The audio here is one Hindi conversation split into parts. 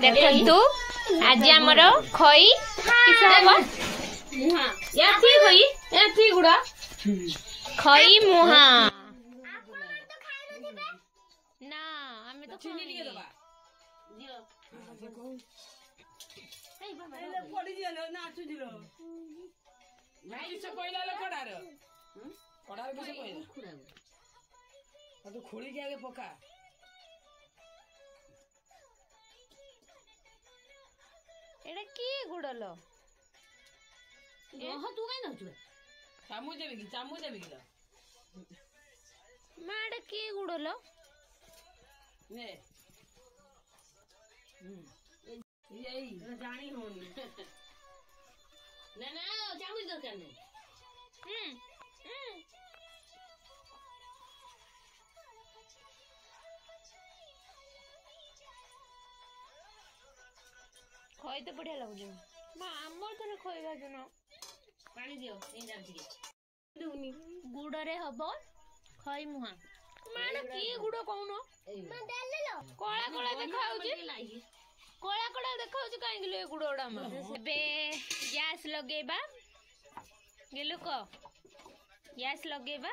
देखंतु आज हमर खई किस हबो या ठीक होई या ठीक गुडा खई मुहा ना हमें तो चीनी लिए दबा दियो ए बाबा ले पड़ी दियो नाचु दिलो भाई से कोइला ले कडार कडार के से कोइला आ तो खोली के आगे पका एडा की गुडलो ओह तू काई नचु चामच देबी की माडा की गुडलो ने यही जानी होनी ना ना चामच दरकार नहीं खई तो बढ़िया लगुच माँ आमर तो खई भाजुन पानी दियो ए जाम दुनी गुड़रे हबो खई मुहा माडा की गुड़ कहून मां देले लो कोला कोला देखाउची कोला कोला देखाउची काहे गिलो ए गुड़ोडा मां बे गैस लगेबा गेलु को गैस लगेबा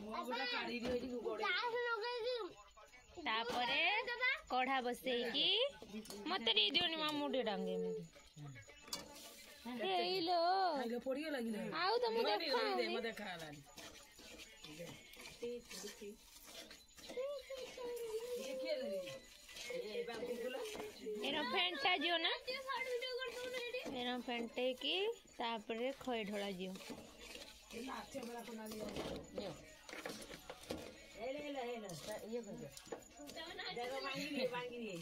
मो गुडा काढी दियो जी गुडे गैस लगेगी तापरे कढ़ा बसेकी मत दी दियोनी मां मुडी डांगे में हेलो हेलो पड़ियो लागिले आउ तुम देखो दे मते खालानी ये के रे ए बाबू बोला एरा फेंटा जियो ना एरा फेंटे की तापरे खई ढोला जियो नाचे बड़ा कोना लियो ले ये कर दे देखो मांगी रे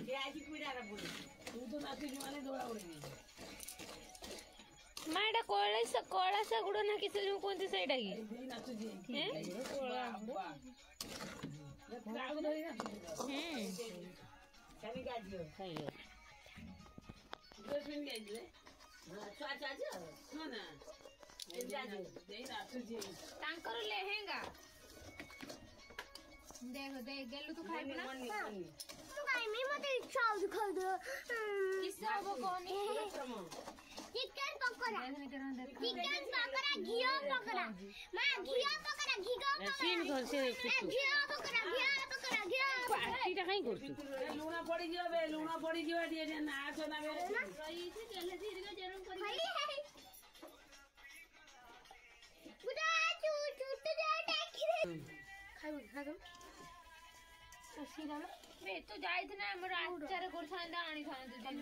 ये आजी कुड़ा रा बोली तू तो नाचे जुआने दौड़ा उड़ी माडा कोळा सा गुड ना किसे जो कोणती साइड आहे नाचू जी हैं कोळा राव धरी ना खाली गाजियो खाइयो दर्शन गाजिले हां चाचा जा हां ना ए जाजो दे नाचू जी तांकर लेहेंगा देखो देख गेलु तू खाइ ना तू खाइ मी मते इच्छा हो खाइ दे किसे हबो कोनी चिकन पकोड़ा चिकन पकोड़ा घियो पकोड़ा मां घियो पकोड़ा घियो सीन घर से किछु घियो पकोड़ा पार्टी ता काई करछु लूना पड़ी जियो बे लूना पड़ी जियो दे नाच ना बे रही थी चले धीरे के जरूर करी बुदा चूट दे टाकी रे खाइ खा दो सीधा बे तो जाई थे ना हमर आचार कर थांदा आनी थांदा दिन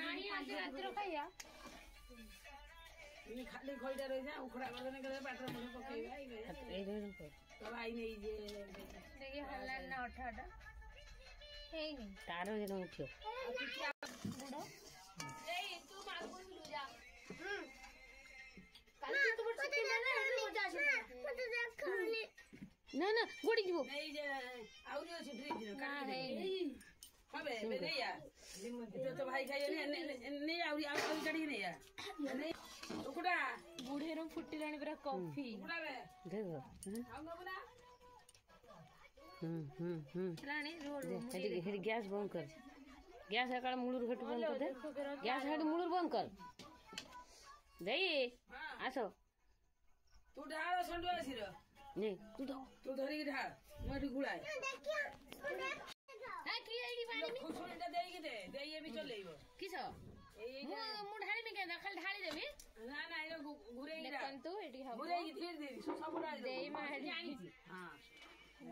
आनी आज रात रो खाइया ये खाली खोइडा रही जा उखड़ा बदने करे बाटर मन पकेइबा ए रे तो आई नहीं जे देखिए हल्ला ना उठाटा हे नहीं तारो जन उठियो बुडो ए तू माल को लु जा काल तू बड़ चिकन ना मजा आ मत देख खाली ना ना गोड़ी जीवो नहीं जे आउरी अछि फ्रिज रे का है हबे बे नहीं या तो भाई खाइयो नहीं आउरी आउरी चढ़ी नहीं या नहीं उकड़ा बुढ़े रो फुटी लानी पूरा कॉफी उकड़ा बे देखो आउनो बना लानी रोड हेडी गैस बंद कर गैस हेकाळ मुळूर घट बंद कर दे गैस हेडी मुळूर बंद कर देई आसो तू ढाळ संडू आसी रे नहीं तू धरी के ढाळ मोटी गुळाय आ की आईडी पानी में खुसुंडा देई के दे ये भी चलेइबो किस मु ढाली में के खाली ढाली देबी ना ना ए घुरे गिरा देखंतु एडी हबो घुरे की फिर दे सब उड़ा देई मा जानी हां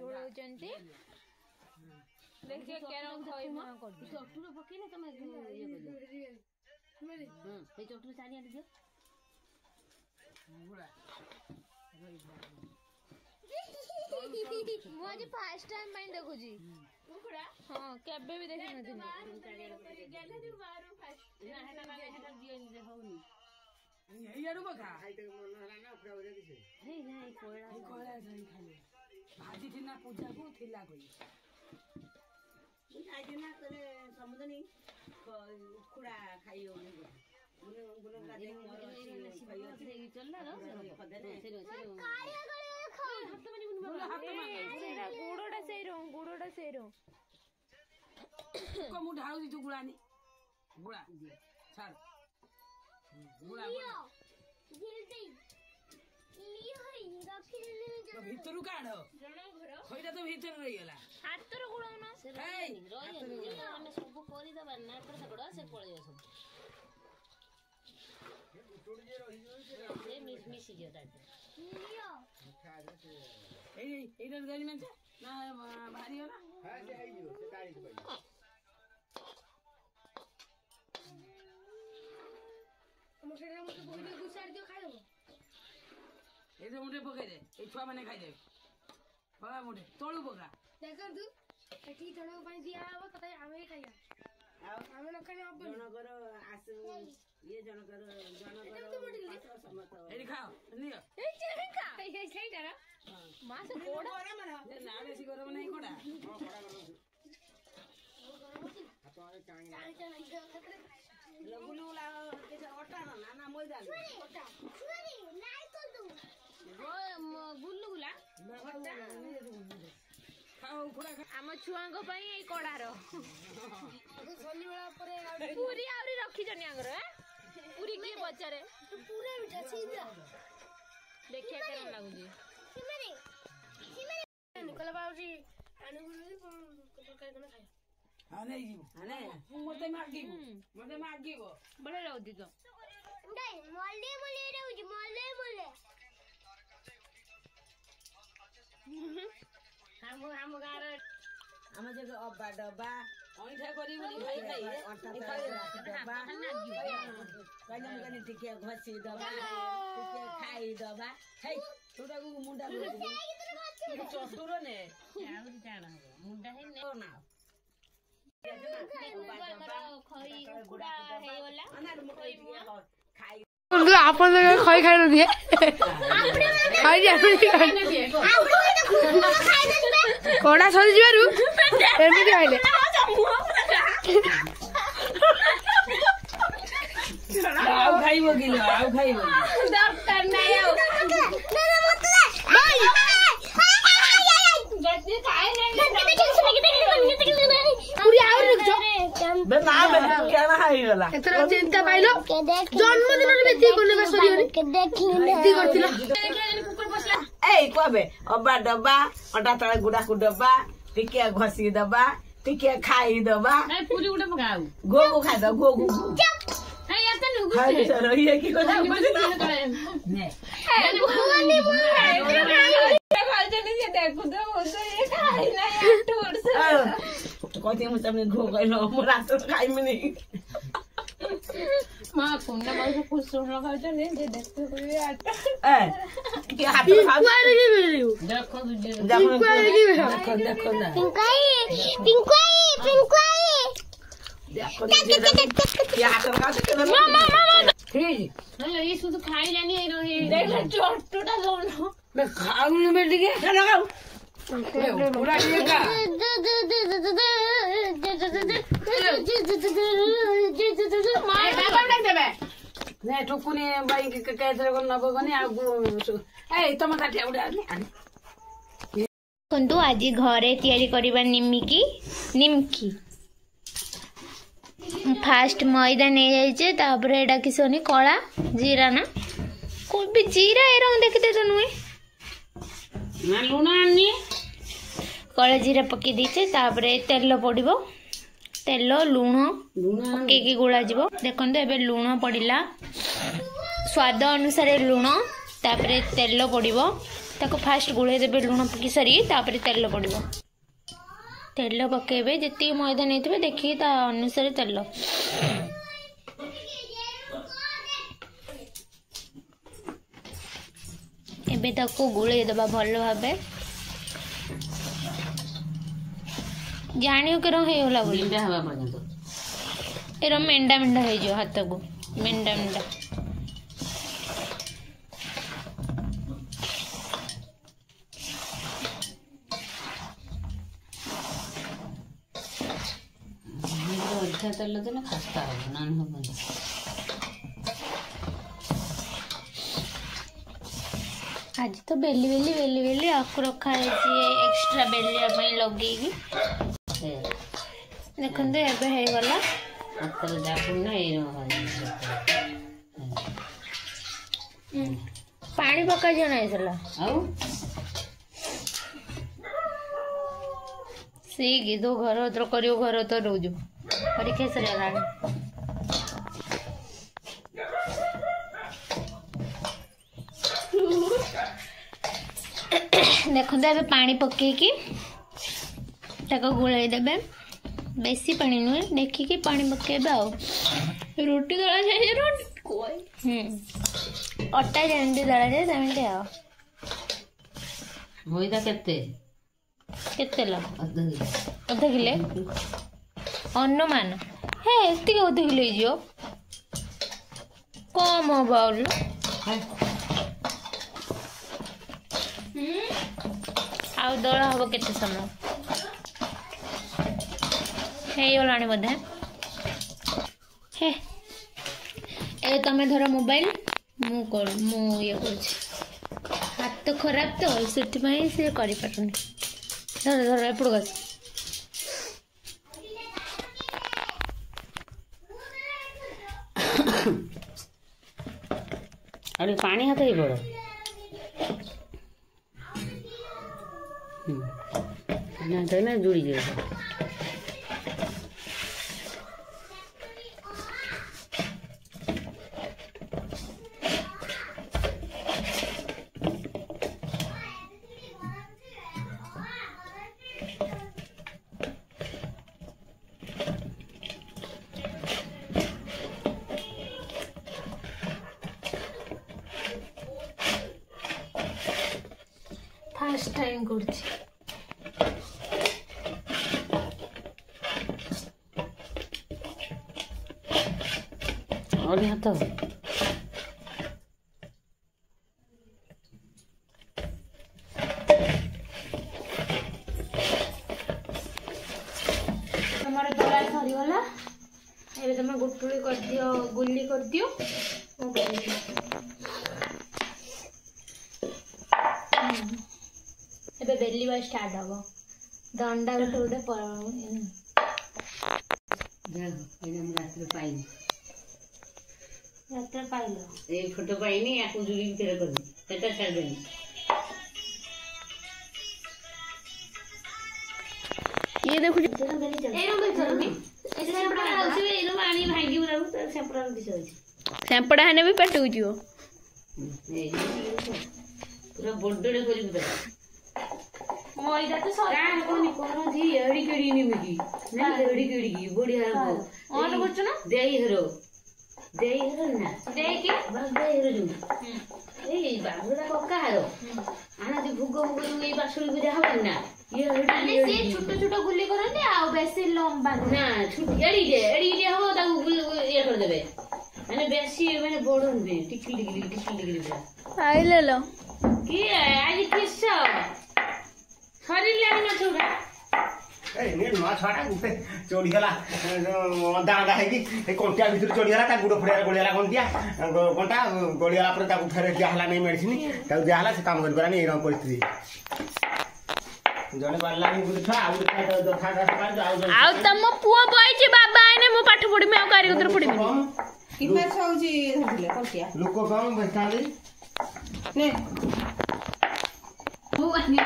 गोळो चंती देखिए केरो खोई मा कर दे चटुरो पकेले तमे ये कर ए चटुरो चानी आली दियो गुड़ा मु आज फर्स्ट टाइम माइन देखु जी उखड़ा हां केबे भी देखि नथि गेले दि मारो फर्स्ट ना हेटा दियो नि होनी यही आरु बका हाई तक मन हला ना उखड़ा हो जाबी हे नहीं कोळा जाई खाली भाजी थिना पूजा को थिला कोई आई दिना करे समुदनी उखड़ा खाइयो मुने गुन गादे खाइयो चल ना खदे सेरो गुड़ोटा सेरो को मु ढाऊ तू गुड़ानी गुड़ा छाड़ गुड़ा ভিতরু কাঢ় খইটা তো ভিতরে রই গলা ହାତର ଗୁଡ଼ାଉନ ଆମେ ସବୁ କରିଦବା ନା ଏପଟ ସେପଟ ସେ ପଳେଇବ ସବୁ ମିଶି ଯିବ এইটা গাড়ি মেছে না ভারী হলা এইটা মুঠে পকাই দে এই ছুয়া মানে খাই দেবে পকা মুঠে তলু পকা ଦେଖନ୍ତୁ ଏଠି ଜଣଙ୍କ ପାଇଁ ଦିଆ ହବ ତଥାପି ଆମେ ହିଁ ଖାଇବା ଆମେ ନ ଖାଇଲେ ହବନି ଜଣକର ଆସୁ ଇଏ ଜଣକର ଏଠି ଖାଅ ନିଅ ସେଇଟାର ମାସ କୋଡ଼ା ନା ବେଶୀ ଗରମ ନାହିଁ କୋଡ଼ା ଗୁଲୁଗୁଲା ଅଟା ନା ମଇଦା ଗୁଲୁଗୁଲା ଆମ ଛୁଆଙ୍କ ପାଇଁ ଏଇ କଡ଼ାର ଶନିବେଳା ପରେ ପୁରୀ ଆହୁରି ରଖିଛନ୍ତି ଆଙ୍କର ପୁରୀ କିଏ ପଚାରେ ପୁରା ମିଠା ସିଧା ଦେଖିବା କେମିତି ଲାଗୁଛି ନିକଲା ବାବୁଜି ଆଣିବୁ ତରକାରୀ କଣ ଖାଇବା ହଁ ନେଇଯିବୁ ମତେ ମାଗିବ ବଢିଆ ଲାଗୁଛି ତ ଆମ ଗାଁର ଆମ ଯେ ଅବା ଡବା ଅଇଁଠା କରିବୁନି ଟିକେ ଘଷି ଦବା ଟିକେ ଖାଇଦବା ତୁ ତାକୁ ମୁଣ୍ଡା ଚତୁର ନେ ଆହୁରି ଜାଣ ହବ ମୁଣ୍ଡା ହେଇନି ନା ଆପଣ ଖଇ ଖାଇ ଦିଏ କଡା ସରିଯିବାରୁ ଏମିତି ଖାଇଲେ ଆଉ ଖାଇବ କିଲୋ ଆଉ ଖାଇବ ଦରକାର ନାହିଁ ଆଉ ଏଥର ଚିନ୍ତା ପାଇଲ ଜନ୍ମଦିନରେ ବେଶୀ କଲେ ସରିବନି କରିଥିଲା ଏଇ କବେ ଅବା ଡବା ଅଟା ତଳେ ଗୁଡାକୁ ଡବା ଟିକେ ଘଷି ଦବା ଟିକେ ଖାଇଦବା ପୁରୀ ଗୋଟେ ପକାଉ ଗୋକୁ ଖାଇଦବା ଗୋକୁ कति मुझे घो गइलो म रात खाइमिनी मा फोन में बहुत कुछ सुन लगा छ ने जे देखते कोई ए के हाथ खा देखो देखो ना पिंकाई देखो ये हाथ खा के ना ठीक ये शुद्ध खाइलानी ए रही देख चोटटा लोनो मैं खाऊंगी मैं ठीक है ना खाऊ पूरा ये का ने ठुकुनी बाई के केतरे को नबो गनी आ ए तम काठी उडा देखु आज घरे तैयारी करबा निमकी फास्ट मैदा नहीं जाइए तापर एटा किसनी कला जीरा ना कोई भी जीरा एरा देखते तो नुहे लुण आनी कला जीरा पकई देचे तापर तेल पड़ो तेल लुण पकईकी गोला जीव देखो एबे लुण पड़ा स्वाद अनुसार लुण तापर तेल पड़ो ताको फास्ट गोले देबे लुण पकी सारी तापर तेल पड़ो तेल पकेबे जी मैदा नहीं थे देखिए ता अनुसार तेल एबे ताको गुले दबा भल भाबे जानियो के रहा बोली एरा मेंढा मेंढा हो जाओ हाथ को मेंढा मेंढा तेल देना खस्ता हो नान हो आज तो बेली बेली बेली बेली आक रखा है एक्स्ट्रा बेलिया लगे ଦେଖନ୍ତୁ ଏବେ ହେଇଗଲା। ହାତରେ ଜାପୁନି ନା ଏଇ ପାଣି ପକାଯିବ ନାହିଁ ସେଲା ଆଉ ସିକି ତୁ ଘର ତ କରିବୁ ଘର ତ ରହୁଛୁ ପରୀକ୍ଷା ସରିଗଲାଣି। ଦେଖନ୍ତୁ ଏବେ ପାଣି ପକେଇକି ତାକୁ ଗୋଳେଇ ଦେବେ। ବେଶୀ ପାଣି ନୁହେଁ ଦେଖିକି ପାଣି ପକେଇବେ ଆଉ। ରୁଟି ଦଳା ଯାଏ ଅଟା ଯେମିତି ଦଳାଯାଏ ସେମିତି ଆଉ। ମଇଦା କେତେ କେତେ ଲ ଅଧ କିଲେ ଅନୁମାନ ହେ ଏତିକି ଅଧ କିଲୋ ହେଇଯିବ କମ ହବ ଆହୁରି। ଆଉ ଦଳ ହବ କେତେ ସମୟ ହେଇଗଲାଣି ବୋଧେ। ହେ ଏ ତମେ ଧର ମୋବାଇଲ ମୁଁ ଇଏ କରୁଛି ହାତ ଖରାପ ତ ସେଥିପାଇଁ ସେ କରିପାରୁନି। ଧର ଧର ଏପଟକୁ ଆସ। ଆଉ ଟିକେ ପାଣି ହାତ ହେଇ ପଡ଼ ନା ଯୋଡ଼ିଯିବ। ফার্স্ট টাইম করছি। और यहाँ तो हमारे दला सरीगला एबे तुम गुटुली कर दियो गुल्ली कर दियो एबे बेलिबा स्टार्ट हबो दंडा गुटे गुटे रात्र पाइल यात्रा पाइलो ये फोटो पाइनी या जुड़ी तेरे कर सेटा छाड़ देनी ये देखो ए रो चलो नी ए सेपड़ा आउसी ए रो पानी भांगी उराउ त सेपड़ा दिस होई सेपड़ा हने भी पेटू जियो पूरा बड्डे करी बुदा मोइदा तो सरा कोनी कोन जी एडी केडी नी मिगी ना एडी केडी की बढ़िया हो ऑन करछ ना देई हरो ना देई की बस देई हरो जु ए बाबुड़ा कक्का हरो आना जे भुगो भुगो ए बासुरी को जा हबन ना ये अने से छोटो छोटो गुल्ली करते आ बेसी लंबा ना छोटी एडी जे हो ताको ये कर देबे माने बेसी माने बड़न बे टिकली टिकली आई ले लो की आज किस्सा शरीर लाग न छोरा ए ने मा छाटा गुटे चोरी हला अंदा अंदा है कि ए कोंटिया भीतर चोरी हला ता गुडो फड़िया गोलियाला कोंटिया कोंटा गोलियाला पर ता फेरे दिया हला नहीं मेडिसिन ता दिया हला से काम कर करानी एरम परिस्थिति जने बारला नि गुटे छा आउ तो खाता आउ तम पुओ बइची बाबा आने मो पाठ पढी में कार्य उधर पढी कि मैच होजी होले कोंटिया लोक कम बैठाली ने वो अनि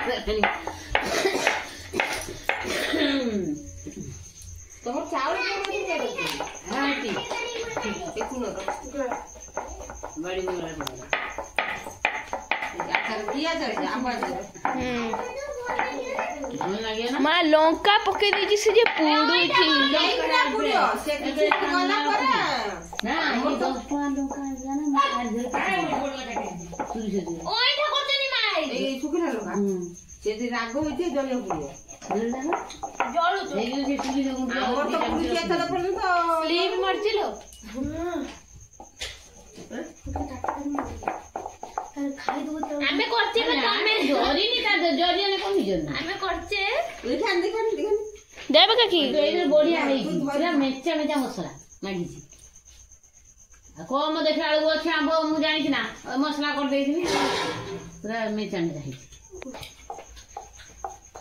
तोर चावल के दे दे हां ती एकुनो बड़ी मोरा आकर दिया जाए आवाज मन लागे ना मां लंका पके दीजी से जे पूडू छी लंका पूरो से किछि गला पर ना मोर तो लंका जाना मार दे सुरी से ओइ ठाकुर जनी माई ए सुकिना लंका से जे राग होइते जले पूरो जळू तो এই যে সুরি de मोर तो पूरी के तले पड़न तो स्लीप मरजिलो खाई दो तो आमे करते बे तमे জরি নি তা জরি ने कमी जन आमे करते देखान देबे काकी एबे बढ़िया है पूरा मेचा मेचा मसला मागिছি कम देखला आलू अछि आंब मु जानि कि ना मसला कर देइथिनी पूरा मेचा मेचा है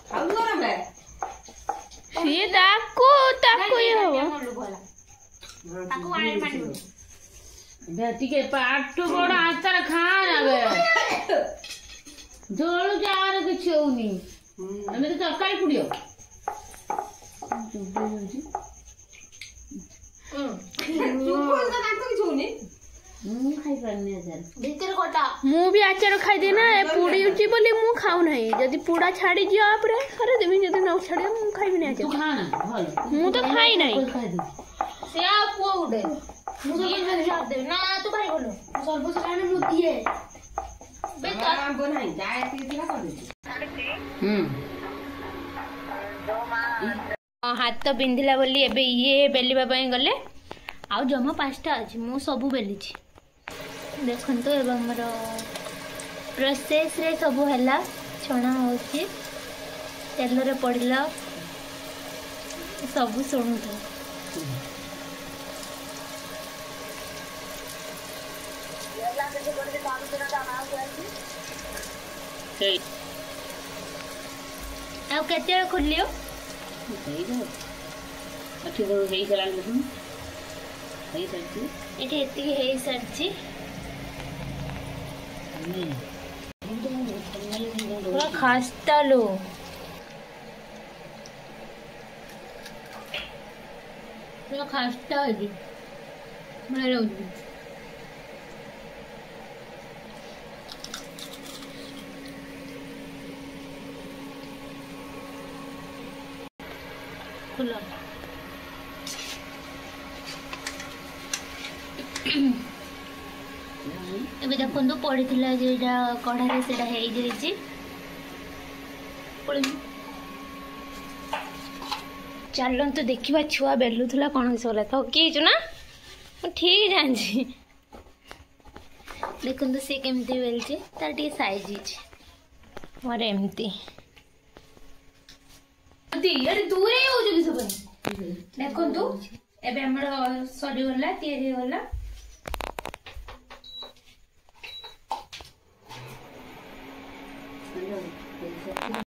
खाऊ गरम है ସିଏ ତାକୁ ଇଏ ହବ ଟିକେ ପାଠ ବଡ ଆଚାର ଖାନା ବେ ଜଳୁ ଯାହାର କିଛି ହଉନି ଆମେ ତ ତରକାରୀ ପୁଡିବ ମୁଁ ଖାଇପାରୁନି ଆଚାର ଭିତରେ କଟା ମୁଁ ବି ଆଚାର ଖାଇଦିଏ ନା ଏ ପୁଡିଉଛି ବୋଲି ମୁଁ ଖାଉନାହିଁ ଯଦି ପୁଡା ଛାଡିଯିବ ଆପରେ କରିଦେବି ଯଦି ନ ଛାଡିବ ମୁଁ ଖାଇବିନି ଆଚାର ମୁଁ ତ ଖାଇ ନାହିଁ ସେ ଆଉ ପୁଅ ଗୋଟେ ମୁଁ ଛାଡ଼ିଦେବି ନା ତୁ ଭାଇ ଭଲ ସର୍ବୋଚ୍ଚ ଖାଇଲେ ମୁଁ ଦିଏ ହାତ ବିନ୍ଧିଲା ବୋଲି ଏବେ ଇଏ ବେଲିବା ପାଇଁ ଗଲେ ଆଉ ଜମା 5ଟା ଅଛି ମୁଁ ସବୁ ବେଲିଛି ଦେଖନ୍ତୁ ଏବେ ଆମର ପ୍ରୋସେସରେ ସବୁ ହେଲା ଛଣା ହେଉଛି ତେଲରେ ପଡ଼ିଲା ସବୁ ଶୁଣୁଛୁ ଆଉ କେତେବେଳେ ଖୋଲିବ ଏଠି ଏତିକି ହେଇସାରିଛି ପୁରା ଖାସ୍ତା लो ପୁରା ଖାସ୍ତା ଅଛି ବଢ଼ିଆ ଲାଗୁଛି ଖୋଲ ଏବେ ଦେଖନ୍ତୁ ପଡ଼ିଥିଲା ଯେଟା କଢ଼ାରେ ସେଟା ହେଇଯାଇଛି ଚାଲନ୍ତୁ ଦେଖିବା ଛୁଆ ବେଲୁଥିଲା କ'ଣ କିସ ଗଲା ଥକିଛୁ ନା ମୁଁ ଠିକ୍ ଜାଣିଛି ଦେଖନ୍ତୁ ସେ କେମିତି ବେଲୁଛି ତାର ଟିକେ ସାଇଜ୍ ହେଇଛି ମୋର ଏମିତି ଦୂରେ ଯାଉଛୁ କି ସବୁ ଦେଖନ୍ତୁ ଏବେ ଆମର ସରିଗଲା ତିଆରି ହେଇଗଲା